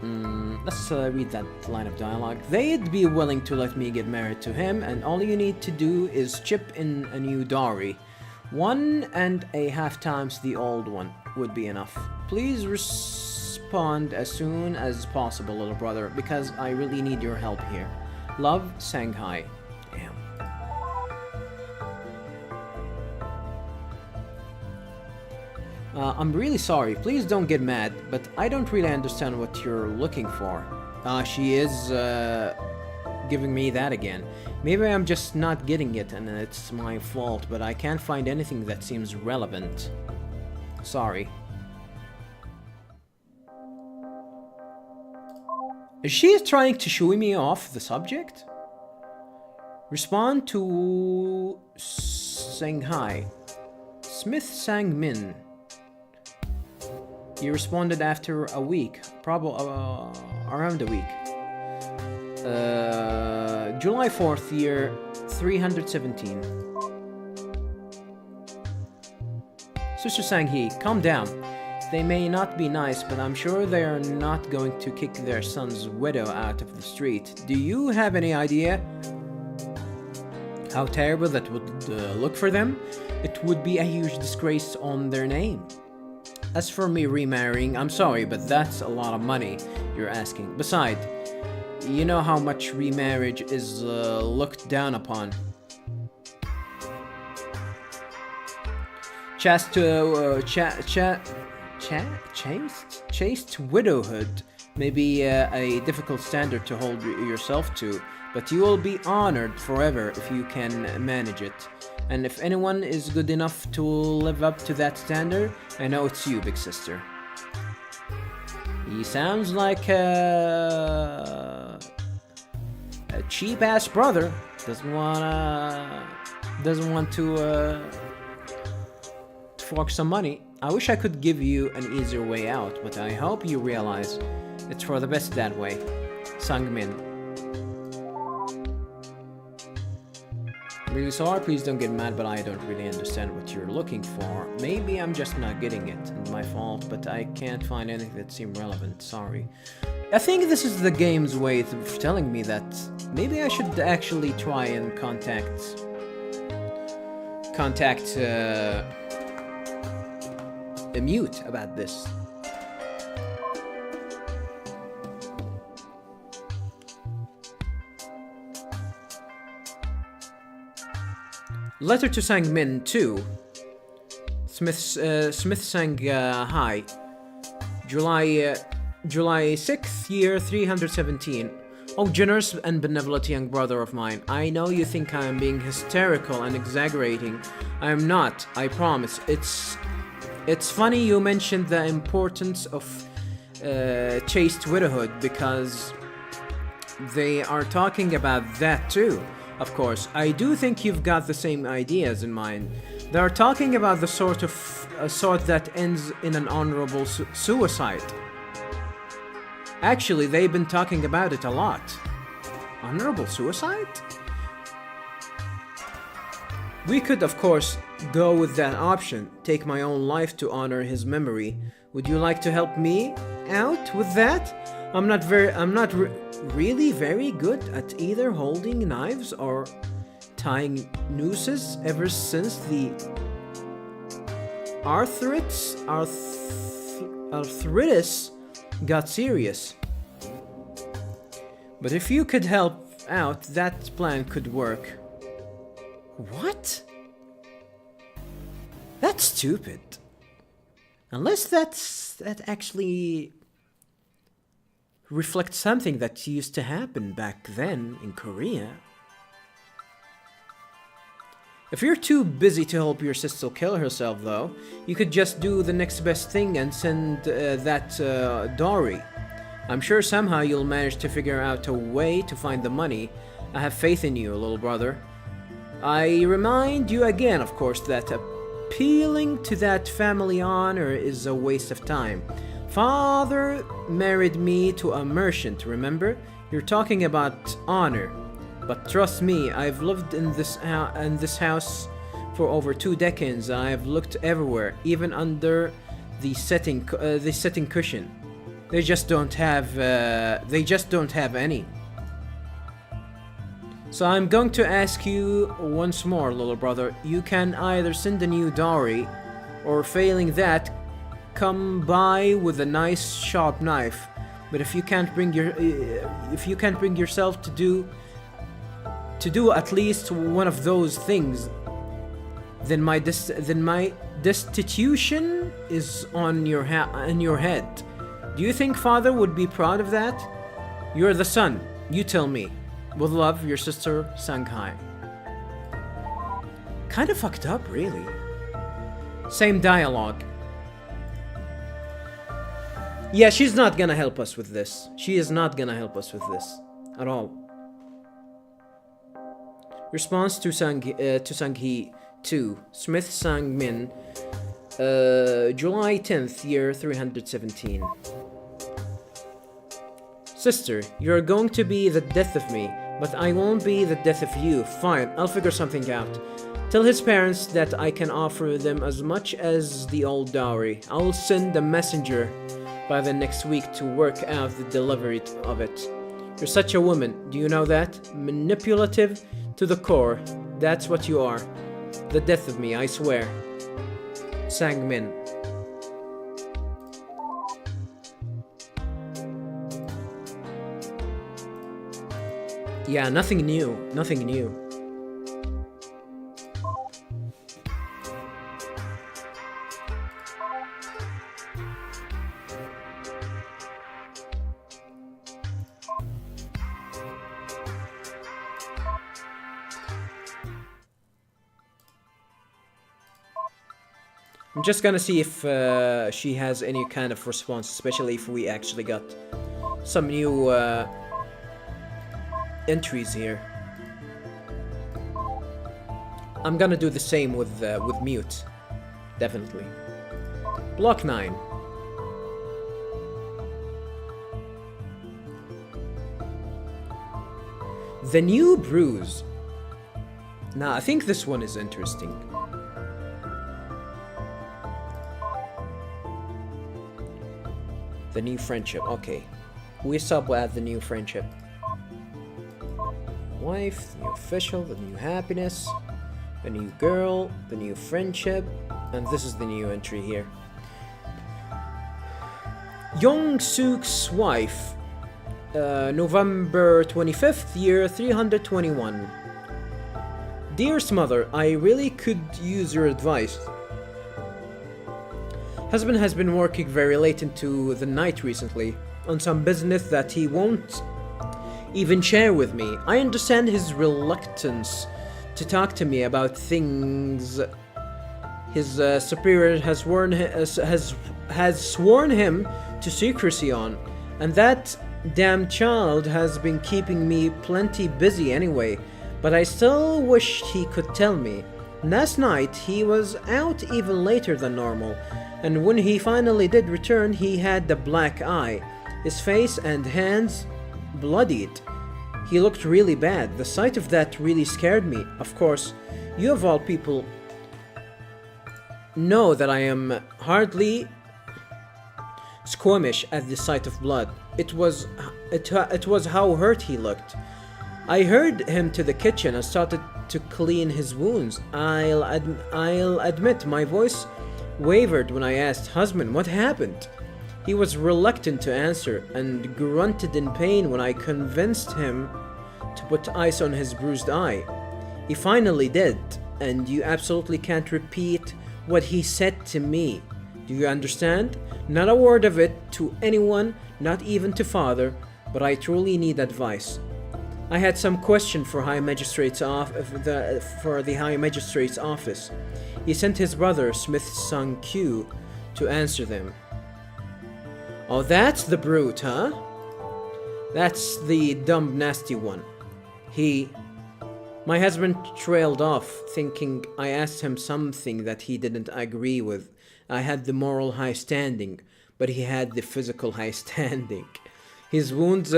Let's read that line of dialogue. They'd be willing to let me get married to him, and all you need to do is chip in a new dowry. 1.5 times the old one would be enough. Please respond as soon as possible, little brother, because I really need your help here. Love, Shanghai. Damn. I'm really sorry. Please don't get mad, but I don't really understand what you're looking for. She is giving me that again. Maybe I'm just not getting it and it's my fault, but I can't find anything that seems relevant. Sorry. Is she trying to shoo me off the subject? Respond to Shanghai. Smith Sang Min. You responded after a week, probably around a week. July 4th, year 317. Sister Sang-hee, calm down. They may not be nice, but I'm sure they are not going to kick their son's widow out of the street. Do you have any idea how terrible that would look for them? It would be a huge disgrace on their name. As for me remarrying, I'm sorry, but that's a lot of money you're asking. Besides, you know how much remarriage is looked down upon. Chaste widowhood may be a difficult standard to hold yourself to, but you will be honored forever if you can manage it. And if anyone is good enough to live up to that standard, I know it's you, big sister. He sounds like a cheap-ass brother. Doesn't want to fork some money. I wish I could give you an easier way out, but I hope you realize it's for the best that way. Sang-min. Really sorry, please don't get mad, but I don't really understand what you're looking for. Maybe I'm just not getting it, and my fault, but I can't find anything that seems relevant, sorry. I think this is the game's way of telling me that maybe I should actually try and contact Mute about this. Letter to Sang-min 2. Smith Sang-hai. July 6th, year 317. Oh, generous and benevolent young brother of mine, I know you think I am being hysterical and exaggerating. I am not, I promise. It's funny you mentioned the importance of chaste widowhood, because they are talking about that too. Of course, I do think you've got the same ideas in mind. They are talking about the sort that ends in an honorable suicide. Actually, they've been talking about it a lot. Honorable suicide? We could, of course, go with that option. Take my own life to honor his memory. Would you like to help me out with that? I'm not really very good at either holding knives or tying nooses ever since the arthritis got serious. But if you could help out, that plan could work. What? That's stupid. Unless that actually reflects something that used to happen back then in Korea. If you're too busy to help your sister kill herself, though, you could just do the next best thing and send that dowry. I'm sure somehow you'll manage to figure out a way to find the money. I have faith in you, little brother. I remind you again, of course, that appealing to that family honor is a waste of time. Father married me to a merchant, remember? You're talking about honor. But trust me, I've lived in this house for over 2 decades. I've looked everywhere, even under the setting cushion. They just don't have. They just don't have any. So I'm going to ask you once more, little brother. You can either send a new dowry, or failing that, come by with a nice sharp knife. But if you can't bring yourself to do at least one of those things, then my destitution is on your head. Do you think father would be proud of that? You're the son. You tell me. With love, your sister, Shanghai. Kinda fucked up, really. Same dialogue. Yeah, she's not gonna help us with this. She is not gonna help us with this. At all. Response to Sanghi 2. Smith Sang-min. July 10th, year 317. Sister, you're going to be the death of me, but I won't be the death of you. Fine, I'll figure something out. Tell his parents that I can offer them as much as the old dowry. I'll send a messenger by the next week to work out the delivery of it. You're such a woman, do you know that? Manipulative to the core. That's what you are. The death of me, I swear. Sang-min. Yeah, nothing new. Nothing new. I'm just gonna see if she has any kind of response, especially if we actually got some new entries here. I'm gonna do the same with mute, definitely. Block 9. The new bruise. Now, I think this one is interesting. The new friendship. Okay, we sub at the new friendship. Wife, the new official, the new happiness, the new girl, the new friendship, and this is the new entry here. Young-suk's wife, November 25th, year 321. Dearest mother, I really could use your advice. Husband has been working very late into the night recently, on some business that he won't even share with me. I understand his reluctance to talk to me about things his superior has sworn him to secrecy on, and that damn child has been keeping me plenty busy anyway, but I still wish he could tell me. Last night he was out even later than normal, and when he finally did return, he had the black eye, his face and hands bloodied. He looked really bad. The sight of that really scared me. Of course, you of all people know that I am hardly squeamish at the sight of blood. It was how hurt he looked. I hurried him to the kitchen and started to clean his wounds. I'll admit my voice wavered when I asked, "Husband, what happened?" He was reluctant to answer and grunted in pain when I convinced him to put ice on his bruised eye. He finally did, and you absolutely can't repeat what he said to me. Do you understand? Not a word of it to anyone, not even to father, but I truly need advice. I had some question for the High Magistrate's office. He sent his brother, Smith Sang-Q, to answer them. Oh, that's the brute, huh? That's the dumb, nasty one. My husband trailed off, thinking I asked him something that he didn't agree with. I had the moral high standing, but he had the physical high standing. His wounds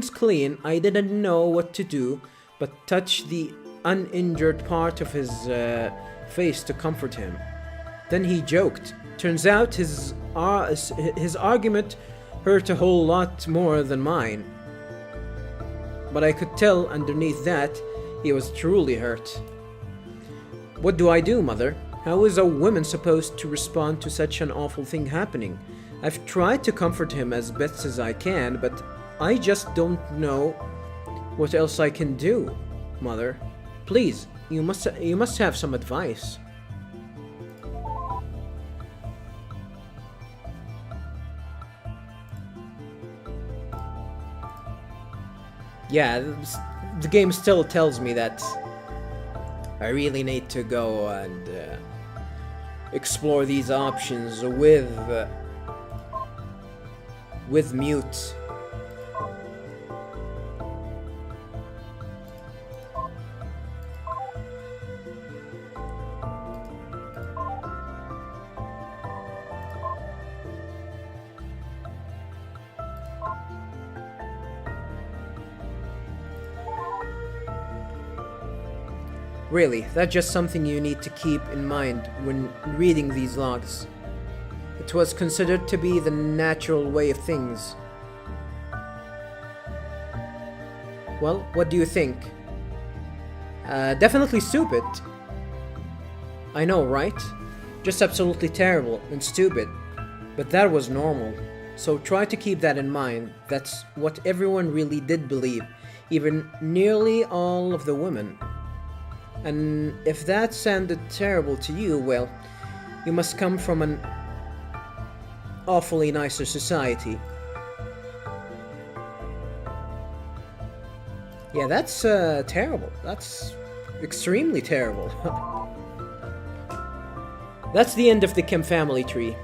clean. I didn't know what to do, but touch the uninjured part of his face to comfort him. Then he joked. Turns out his argument hurt a whole lot more than mine. But I could tell underneath that he was truly hurt. What do I do, Mother? How is a woman supposed to respond to such an awful thing happening? I've tried to comfort him as best as I can, but I just don't know what else I can do. Mother, please, you must have some advice. Yeah, the game still tells me that I really need to go and explore these options with mute. Really, that's just something you need to keep in mind when reading these logs. It was considered to be the natural way of things. Well, what do you think? Definitely stupid. I know, right? Just absolutely terrible and stupid. But that was normal. So try to keep that in mind. That's what everyone really did believe, even nearly all of the women. And if that sounded terrible to you, well, you must come from an awfully nicer society. Yeah, that's terrible. That's extremely terrible. That's the end of the Kim family tree,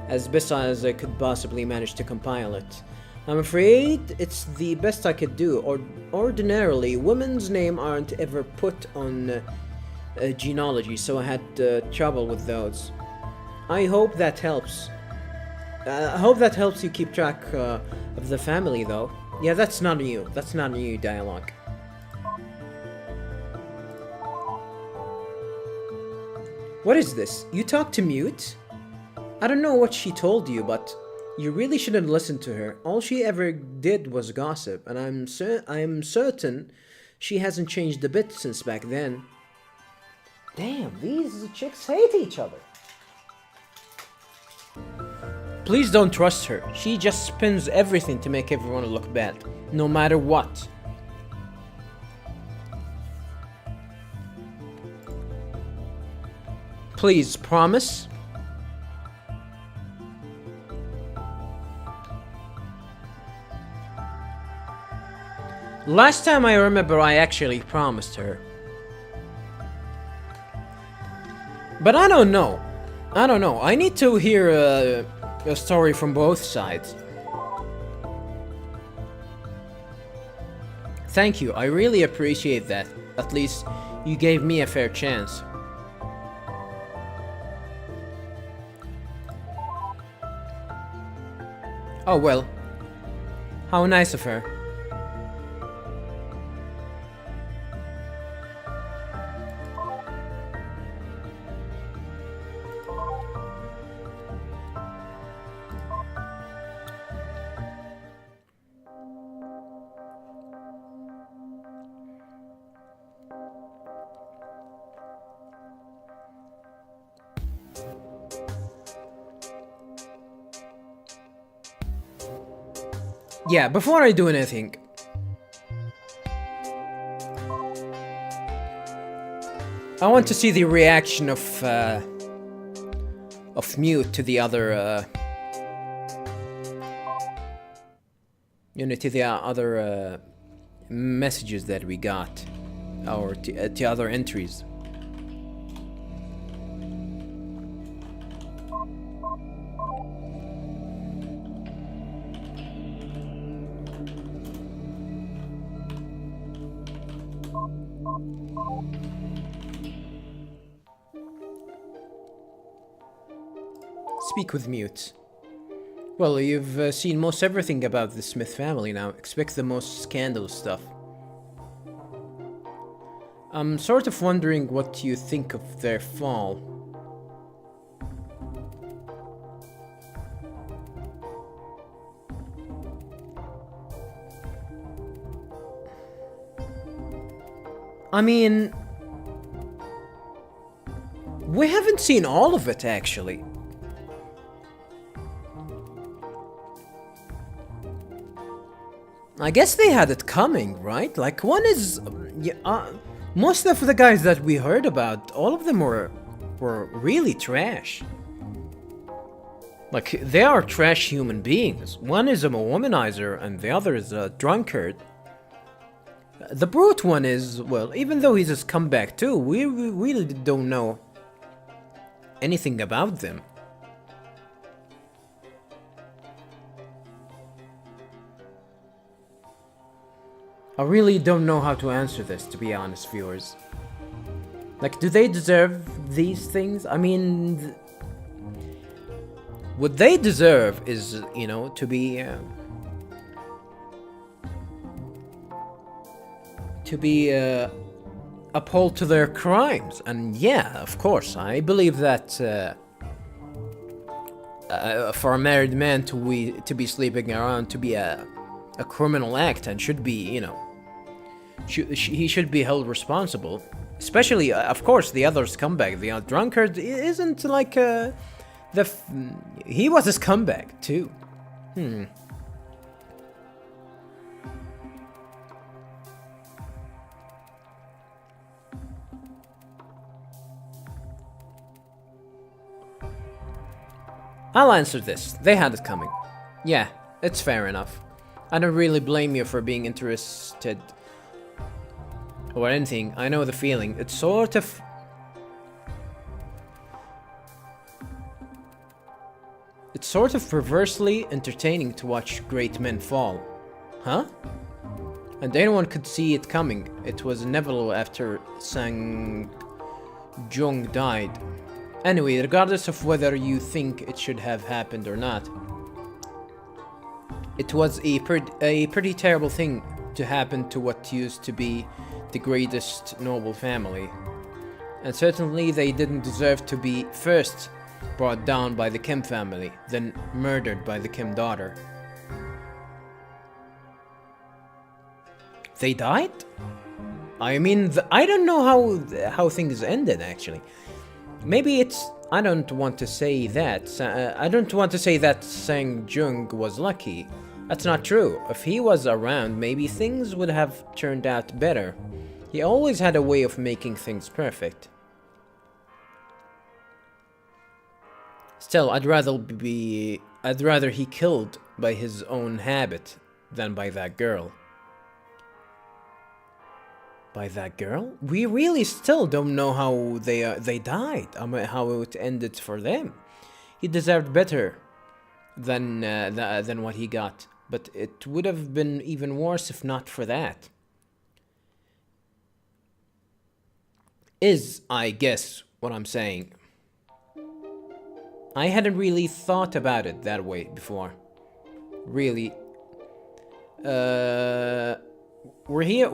as best as I could possibly manage to compile it. I'm afraid it's the best I could do. Ordinarily, women's names aren't ever put on genealogy, so I had trouble with those. I hope that helps. I hope that helps you keep track of the family, though. Yeah, that's not new. That's not new dialogue. What is this? You talk to Mute? I don't know what she told you, but you really shouldn't listen to her. All she ever did was gossip, and I'm certain she hasn't changed a bit since back then. Damn, these chicks hate each other. Please don't trust her. She just spins everything to make everyone look bad, no matter what. Please, promise? Last time I remember, I actually promised her. But I don't know. I need to hear a story from both sides. Thank you, I really appreciate that. At least you gave me a fair chance. Oh well. How nice of her. Yeah, before I do anything, I want to see the reaction of Mute to the other, to the other messages that we got, or to other entries. Speak with Mute. Well, you've seen most everything about the Smith family now. Expect the most scandalous stuff. I'm sort of wondering what you think of their fall. I mean, we haven't seen all of it, actually. I guess they had it coming, right? Like, one is... most of the guys that we heard about, all of them were really trash. Like, they are trash human beings. One is a womanizer and the other is a drunkard. The brute one is, well, even though he's a scumbag too, we really don't know anything about them. I really don't know how to answer this, to be honest, viewers. Like, do they deserve these things? I mean, what they deserve is, you know, to be appalled to their crimes. And yeah, of course, I believe that for a married man to be sleeping around to be a criminal act and should be, you know, he should be held responsible. Especially, of course, the other scumbag, the drunkard, isn't like he was a scumbag too. I'll answer this. They had it coming. Yeah, it's fair enough. I don't really blame you for being interested or anything. I know the feeling. It's sort of... It's sort of perversely entertaining to watch great men fall. Huh? And anyone could see it coming. It was inevitable after Sang Jung died. Anyway, regardless of whether you think it should have happened or not, it was a pretty terrible thing to happen to what used to be the greatest noble family. And certainly they didn't deserve to be first brought down by the Kim family, then murdered by the Kim daughter. They died? I mean, I don't know how things ended, actually. Maybe it's... I don't want to say that. I don't want to say that Sang Jung was lucky. That's not true. If he was around, maybe things would have turned out better. He always had a way of making things perfect. Still, I'd rather he killed by his own habit than by that girl. By that girl? We really still don't know how they died. I mean, how it ended for them. He deserved better than what he got, but it would have been even worse if not for that. Is, I guess, what I'm saying. I hadn't really thought about it that way before. Really. Were he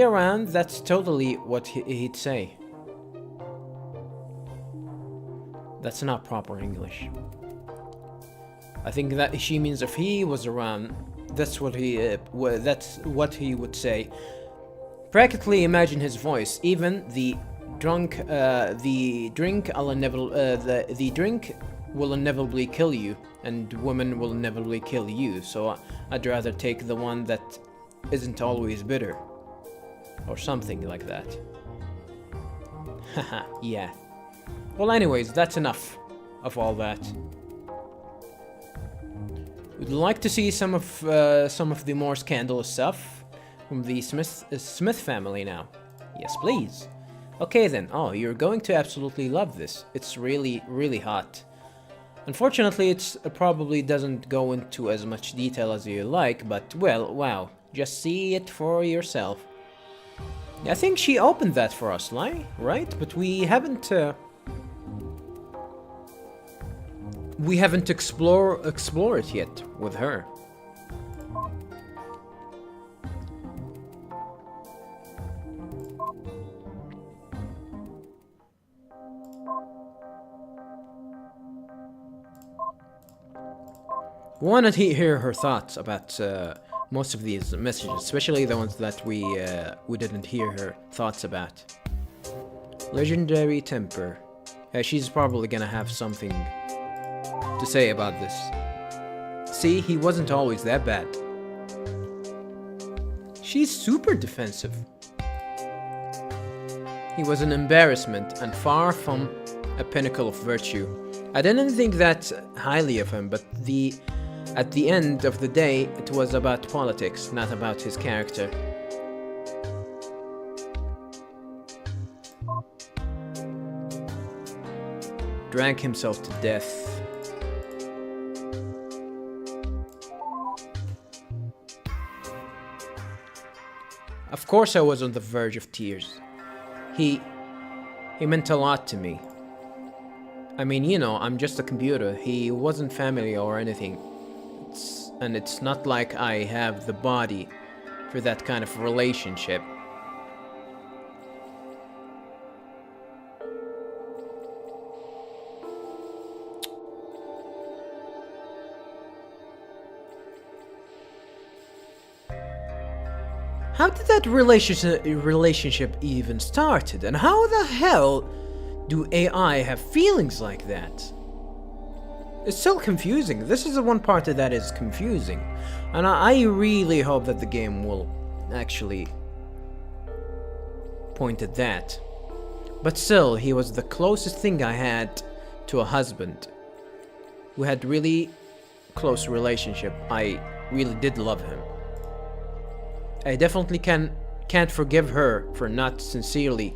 around? That's totally what he'd say. That's not proper English. I think that she means if he was around, that's what he would say. Practically imagine his voice. Even the drink will inevitably kill you, and women will inevitably kill you. So I'd rather take the one that isn't always bitter, or something like that. Haha, yeah. Well, anyways, that's enough of all that. Would you like to see some of the more scandalous stuff from the Smith family now? Yes, please. Okay then. Oh, you're going to absolutely love this. It's really, really hot. Unfortunately, it probably doesn't go into as much detail as you like, but well, wow. Just see it for yourself. I think she opened that for us, right? But we haven't explore it yet with her. We want to hear her thoughts about most of these messages, especially the ones that we didn't hear her thoughts about. Legendary temper. She's probably gonna have something to say about this. See, he wasn't always that bad. She's super defensive. He was an embarrassment and far from a pinnacle of virtue. I didn't think that highly of him, but at the end of the day, it was about politics, not about his character. Drank himself to death. Of course I was on the verge of tears. He meant a lot to me. I mean, you know, I'm just a computer. He wasn't family or anything. It's not like I have the body for that kind of relationship. How did that relationship even started? And how the hell do AI have feelings like that? It's still confusing. This is the one part that is confusing. And I really hope that the game will actually point at that. But still, he was the closest thing I had to a husband. We had really close relationship. I really did love him. I definitely can't forgive her for not sincerely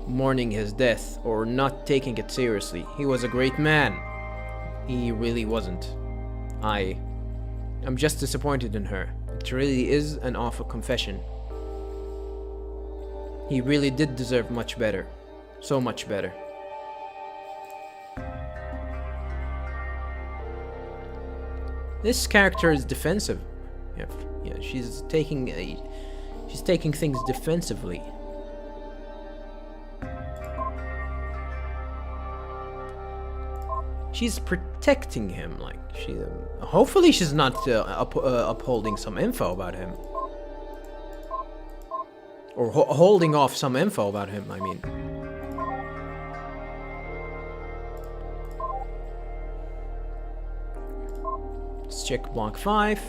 mourning his death or not taking it seriously. He was a great man. He really wasn't. I'm just disappointed in her. It really is an awful confession. He really did deserve much better. So much better. This character is defensive. Yeah, she's taking things defensively. She's protecting him, like hopefully she's not upholding some info about him, or holding off some info about him. I mean. Let's check block 5.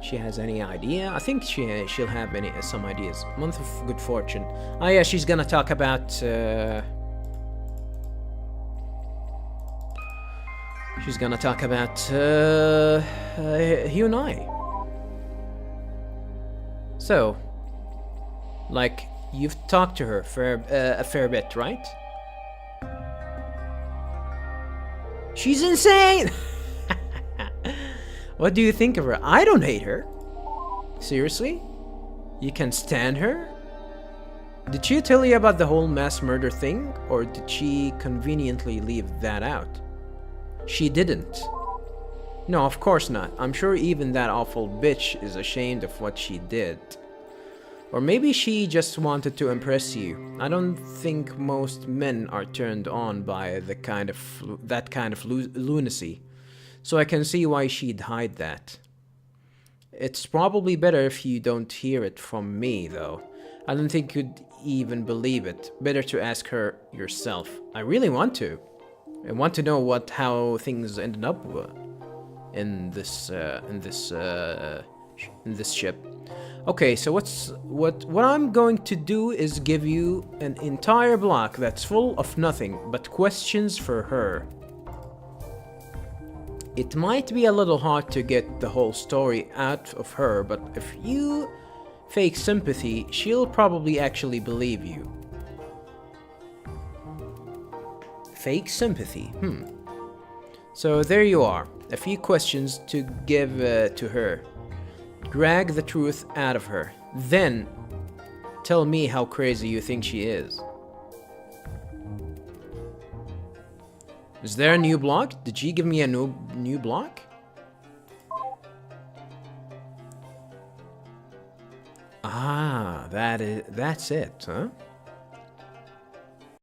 She has any idea? I think she'll have some ideas. Month of good fortune. Oh yeah, she's gonna talk about. She's gonna talk about you and I. So, like, you've talked to her for a fair bit, right? She's insane. What do you think of her? I don't hate her. Seriously? You can stand her? Did she tell you about the whole mass murder thing? Or did she conveniently leave that out? She didn't. No, of course not. I'm sure even that awful bitch is ashamed of what she did. Or maybe she just wanted to impress you. I don't think most men are turned on by that kind of lunacy. So I can see why she'd hide that. It's probably better if you don't hear it from me, though. I don't think you'd even believe it. Better to ask her yourself. I really want to. I want to know how things ended up in this ship. Okay, so what I'm going to do is give you an entire block that's full of nothing but questions for her. It might be a little hard to get the whole story out of her, but if you fake sympathy, she'll probably actually believe you. Fake sympathy, So there you are, a few questions to give to her. Drag the truth out of her. Then, tell me how crazy you think she is. Is there a new block? Did she give me a new block? Ah, that's it, huh?